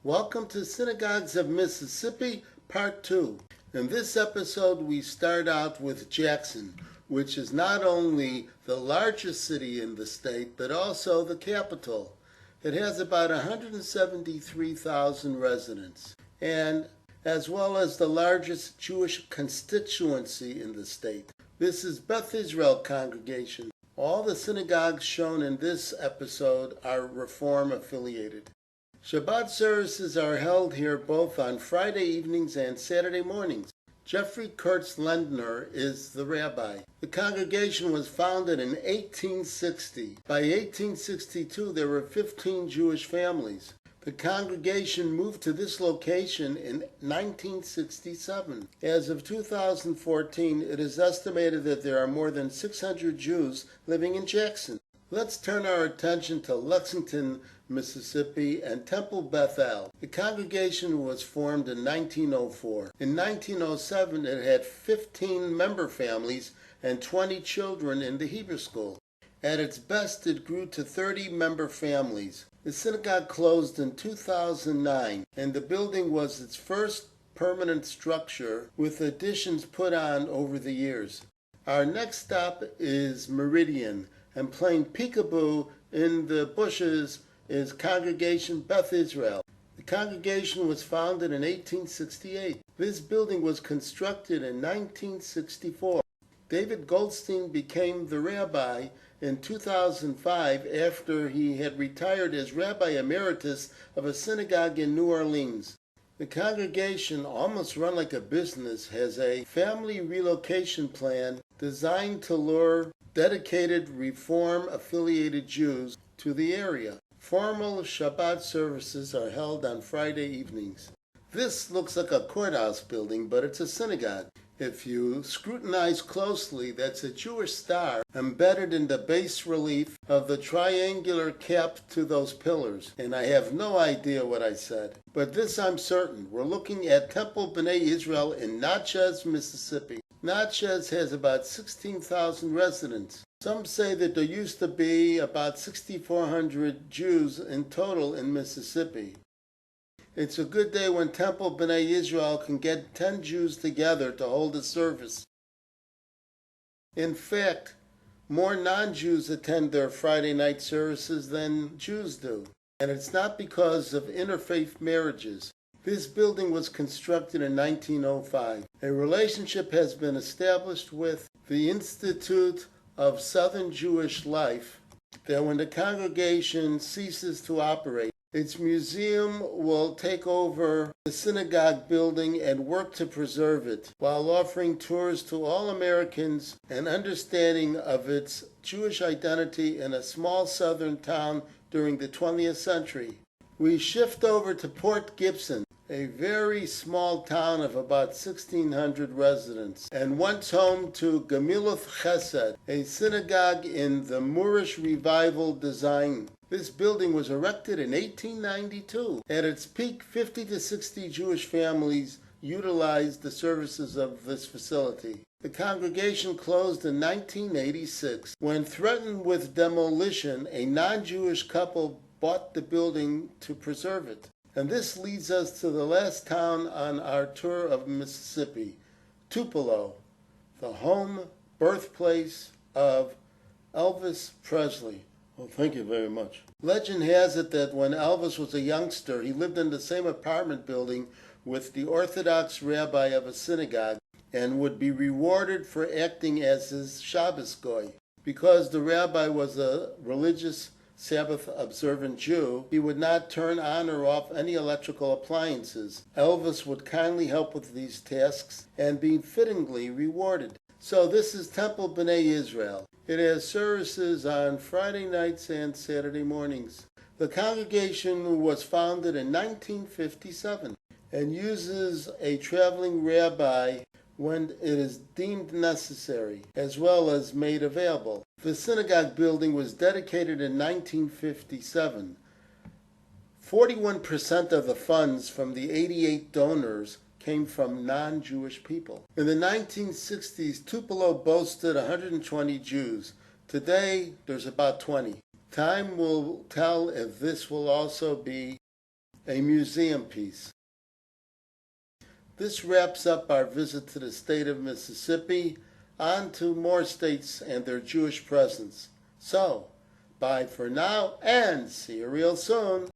Welcome to Synagogues of Mississippi, Part 2. In this episode, we start out with Jackson, which is not only the largest city in the state, but also the capital. It has about 173,000 residents, and as well as the largest Jewish constituency in the state. This is Beth Israel congregation. All the synagogues shown in this episode are Reform affiliated. Shabbat services are held here both on Friday evenings and Saturday mornings. Jeffrey Kurtz Lendner is the rabbi. The congregation was founded in 1860. By 1862, there were 15 Jewish families. The congregation moved to this location in 1967. As of 2014, it is estimated that there are more than 600 Jews living in Jackson. Let's turn our attention to Lexington, Mississippi, and Temple Beth El. The congregation was formed in 1904. In 1907, it had 15 member families and 20 children in the Hebrew school. At its best, it grew to 30 member families. The synagogue closed in 2009, and the building was its first permanent structure, with additions put on over the years. Our next stop is Meridian, and playing peekaboo in the bushes is Congregation Beth Israel. The congregation was founded in 1868. This building was constructed in 1964. David Goldstein became the rabbi in 2005 after he had retired as Rabbi Emeritus of a synagogue in New Orleans. The congregation, almost run like a business, has a family relocation plan designed to lure dedicated Reform-affiliated Jews to the area. Formal Shabbat services are held on Friday evenings. This looks like a courthouse building, but it's a synagogue. If you scrutinize closely, that's a Jewish star embedded in the bas relief of the triangular cap to those pillars. And I have no idea what I said. But this I'm certain. We're looking at Temple B'nai Israel in Natchez, Mississippi. Natchez has about 16,000 residents. Some say that there used to be about 6,400 Jews in total in Mississippi. It's a good day when Temple B'nai Israel can get 10 Jews together to hold a service. In fact, more non-Jews attend their Friday night services than Jews do. And it's not because of interfaith marriages. This building was constructed in 1905. A relationship has been established with the Institute of Southern Jewish Life that when the congregation ceases to operate, its museum will take over the synagogue building and work to preserve it, while offering tours to all Americans an understanding of its Jewish identity in a small southern town during the 20th century. We shift over to Port Gibson, a very small town of about 1,600 residents, and once home to Gemiluth Chesed, a synagogue in the Moorish Revival design. This building was erected in 1892. At its peak, 50 to 60 Jewish families utilized the services of this facility. The congregation closed in 1986. When threatened with demolition, a non-Jewish couple bought the building to preserve it. And this leads us to the last town on our tour of Mississippi, Tupelo, the home birthplace of Elvis Presley. Well, thank you very much. Legend has it that when Elvis was a youngster, he lived in the same apartment building with the Orthodox rabbi of a synagogue and would be rewarded for acting as his Shabbos goy. Because the rabbi was a religious Sabbath-observant Jew, he would not turn on or off any electrical appliances. Elvis would kindly help with these tasks and be fittingly rewarded. So this is Temple B'nai Israel. It has services on Friday nights and Saturday mornings. The congregation was founded in 1957 and uses a traveling rabbi when it is deemed necessary, as well as made available. The synagogue building was dedicated in 1957. 41% of the funds from the 88 donors came from non-Jewish people. In the 1960s, Tupelo boasted 120 Jews. Today, there's about 20. Time will tell if this will also be a museum piece. This wraps up our visit to the state of Mississippi. On to more states and their Jewish presence. So, bye for now and see you real soon.